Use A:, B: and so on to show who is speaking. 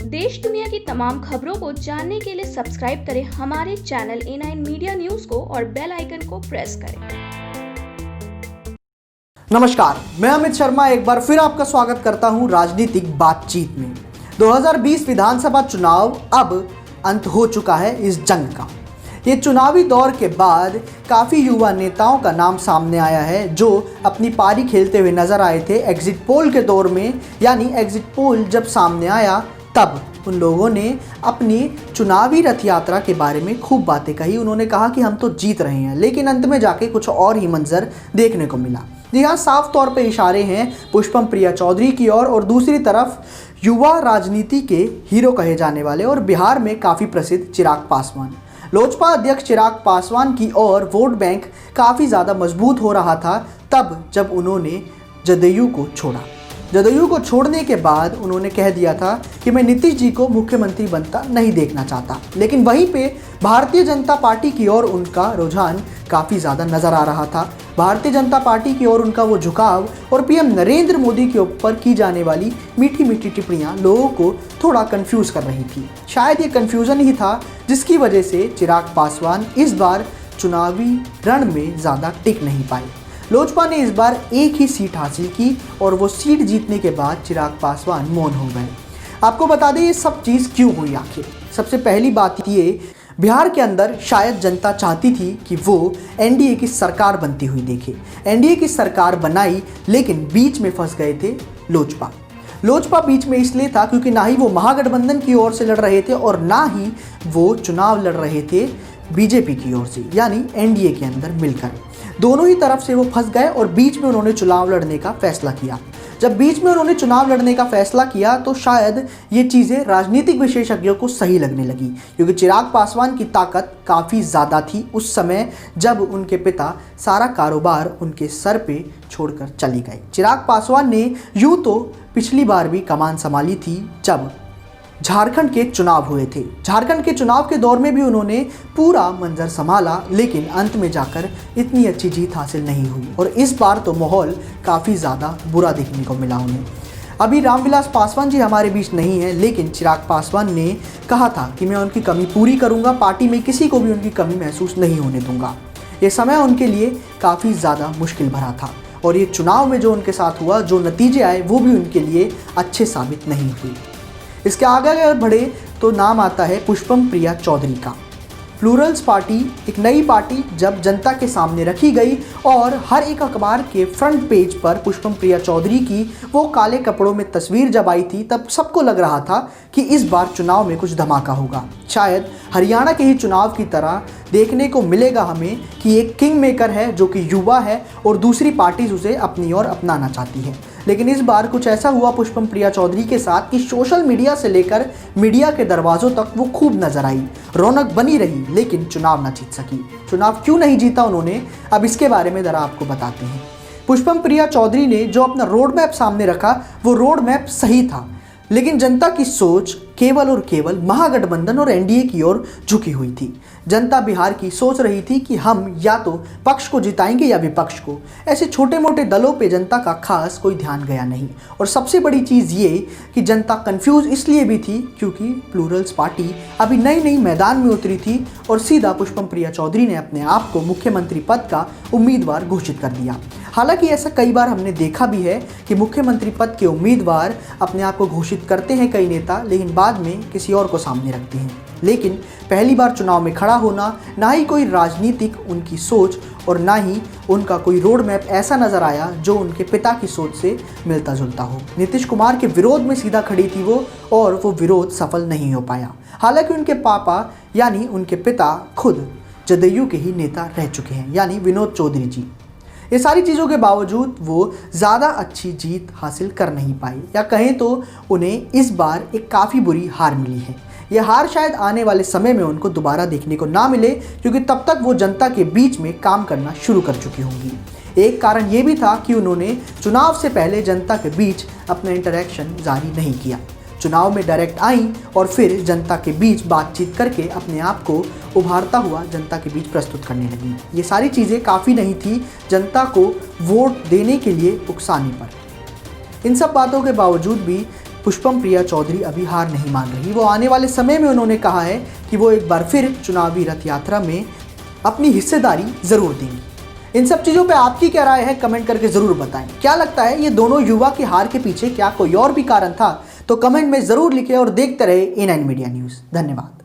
A: देश दुनिया की तमाम खबरों को जानने के लिए सब्सक्राइब करें हमारे चैनल A9 मीडिया न्यूज को और बेल आइकन को प्रेस करें।
B: नमस्कार, मैं अमित शर्मा एक बार फिर आपका स्वागत करता हूं राजनीतिक बातचीत में। 2020 विधानसभा चुनाव अब अंत हो चुका है इस जंग का। ये चुनावी दौर के बाद काफ़ी युवा नेताओं का नाम सामने आया है जो अपनी पारी खेलते हुए नजर आए थे एग्जिट पोल के दौर में। यानी एग्जिट पोल जब सामने आया तब उन लोगों ने अपनी चुनावी रथ यात्रा के बारे में खूब बातें कही। उन्होंने कहा कि हम तो जीत रहे हैं, लेकिन अंत में जाके कुछ और ही मंजर देखने को मिला। जी हाँ, साफ तौर पे इशारे हैं पुष्पम प्रिया चौधरी की ओर और दूसरी तरफ युवा राजनीति के हीरो कहे जाने वाले और बिहार में काफ़ी प्रसिद्ध चिराग पासवान। लोजपा अध्यक्ष चिराग पासवान की ओर वोट बैंक काफ़ी ज़्यादा मजबूत हो रहा था तब जब उन्होंने जदयू को छोड़ा। जदयू को छोड़ने के बाद उन्होंने कह दिया था कि मैं नीतीश जी को मुख्यमंत्री बनता नहीं देखना चाहता, लेकिन वहीं पे भारतीय जनता पार्टी की ओर उनका रुझान काफ़ी ज़्यादा नज़र आ रहा था। भारतीय जनता पार्टी की ओर उनका वो झुकाव और पीएम नरेंद्र मोदी के ऊपर की जाने वाली मीठी मीठी टिप्पणियां लोगों को थोड़ा कंफ्यूज कर रही थी। शायद ये कंफ्यूजन ही था जिसकी वजह से चिराग पासवान इस बार चुनावी रण में ज़्यादा टिक नहीं पाए। लोजपा ने इस बार एक ही सीट हासिल की और वो सीट जीतने के बाद चिराग पासवान मौन हो गए। आपको बता दें ये सब चीज़ क्यों हुई आखिर। सबसे पहली बात ये, बिहार के अंदर शायद जनता चाहती थी कि वो एनडीए की सरकार बनती हुई देखे। एनडीए की सरकार बनाई, लेकिन बीच में फंस गए थे लोजपा बीच में इसलिए था क्योंकि ना ही वो महागठबंधन की ओर से लड़ रहे थे और ना ही वो चुनाव लड़ रहे थे बीजेपी की ओर से, यानी एनडीए के अंदर मिलकर। दोनों ही तरफ से वो फंस गए और बीच में उन्होंने चुनाव लड़ने का फैसला किया। जब बीच में उन्होंने चुनाव लड़ने का फैसला किया तो शायद ये चीज़ें राजनीतिक विशेषज्ञों को सही लगने लगी, क्योंकि चिराग पासवान की ताकत काफ़ी ज़्यादा थी उस समय जब उनके पिता सारा कारोबार उनके सर पे छोड़कर चले गए। चिराग पासवान ने यूँ तो पिछली बार भी कमान संभाली थी जब झारखंड के चुनाव हुए थे। झारखंड के चुनाव के दौर में भी उन्होंने पूरा मंजर संभाला, लेकिन अंत में जाकर इतनी अच्छी जीत हासिल नहीं हुई और इस बार तो माहौल काफ़ी ज़्यादा बुरा देखने को मिला उन्हें। अभी रामविलास पासवान जी हमारे बीच नहीं है, लेकिन चिराग पासवान ने कहा था कि मैं उनकी कमी पूरी करूँगा, पार्टी में किसी को भी उनकी कमी महसूस नहीं होने दूँगा। ये समय उनके लिए काफ़ी ज़्यादा मुश्किल भरा था और ये चुनाव में जो उनके साथ हुआ, जो नतीजे आए, वो भी उनके लिए अच्छे साबित नहीं हुए। इसके आगे अगर बढ़े तो नाम आता है पुष्पम प्रिया चौधरी का। प्लूरल्स पार्टी एक नई पार्टी जब जनता के सामने रखी गई और हर एक अखबार के फ्रंट पेज पर पुष्पम प्रिया चौधरी की वो काले कपड़ों में तस्वीर जब आई थी तब सबको लग रहा था कि इस बार चुनाव में कुछ धमाका होगा। शायद हरियाणा के ही चुनाव की तरह देखने को मिलेगा हमें कि एक किंग मेकर है जो कि युवा है और दूसरी पार्टीज उसे अपनी ओर अपनाना चाहती है। लेकिन इस बार कुछ ऐसा हुआ पुष्पम प्रिया चौधरी के साथ कि सोशल मीडिया से लेकर मीडिया के दरवाजों तक वो खूब नजर आई, रौनक बनी रही, लेकिन चुनाव न जीत सकी। चुनाव क्यों नहीं जीता उन्होंने, अब इसके बारे में ज़रा आपको बताते हैं। पुष्पम प्रिया चौधरी ने जो अपना रोड मैप सामने रखा वो रोड मैप सही था, लेकिन जनता की सोच केवल और केवल महागठबंधन और एनडीए की ओर झुकी हुई थी। जनता बिहार की सोच रही थी कि हम या तो पक्ष को जिताएंगे या विपक्ष को। ऐसे छोटे मोटे दलों पे जनता का खास कोई ध्यान गया नहीं। और सबसे बड़ी चीज़ ये कि जनता कंफ्यूज इसलिए भी थी क्योंकि प्लूरल्स पार्टी अभी नई नई मैदान में उतरी थी और सीधा पुष्पम प्रिया चौधरी ने अपने आप को मुख्यमंत्री पद का उम्मीदवार घोषित कर दिया। हालांकि ऐसा कई बार हमने देखा भी है कि मुख्यमंत्री पद के उम्मीदवार अपने आप को घोषित करते हैं कई नेता, लेकिन बाद में किसी और को सामने रखते हैं। लेकिन पहली बार चुनाव में खड़ा होना, ना ही कोई राजनीतिक उनकी सोच और ना ही उनका कोई रोड मैप ऐसा नज़र आया जो उनके पिता की सोच से मिलता जुलता हो। नीतीश कुमार के विरोध में सीधा खड़ी थी वो और वो विरोध सफल नहीं हो पाया। हालांकि उनके पापा यानी उनके पिता खुद जदयू के ही नेता रह चुके हैं, यानी विनोद चौधरी जी। ये सारी चीज़ों के बावजूद वो ज़्यादा अच्छी जीत हासिल कर नहीं पाए, या कहें तो उन्हें इस बार एक काफ़ी बुरी हार मिली है। ये हार शायद आने वाले समय में उनको दोबारा देखने को ना मिले, क्योंकि तब तक वो जनता के बीच में काम करना शुरू कर चुकी होंगी। एक कारण ये भी था कि उन्होंने चुनाव से पहले जनता के बीच अपना इंटरेक्शन जारी नहीं किया। चुनाव में डायरेक्ट आई और फिर जनता के बीच बातचीत करके अपने आप को उभारता हुआ जनता के बीच प्रस्तुत करने लगी। ये सारी चीज़ें काफ़ी नहीं थी जनता को वोट देने के लिए उकसाने पर। इन सब बातों के बावजूद भी पुष्पम प्रिया चौधरी अभी हार नहीं मान रही। वो आने वाले समय में उन्होंने कहा है कि वो एक बार फिर चुनावी रथ यात्रा में अपनी हिस्सेदारी ज़रूर देंगी। इन सब चीज़ों पे आपकी क्या राय है, कमेंट करके ज़रूर बताएं। क्या लगता है ये दोनों युवा की हार के पीछे क्या कोई और भी कारण था? तो कमेंट में ज़रूर लिखें और देखते रहे A9 मीडिया न्यूज़। धन्यवाद।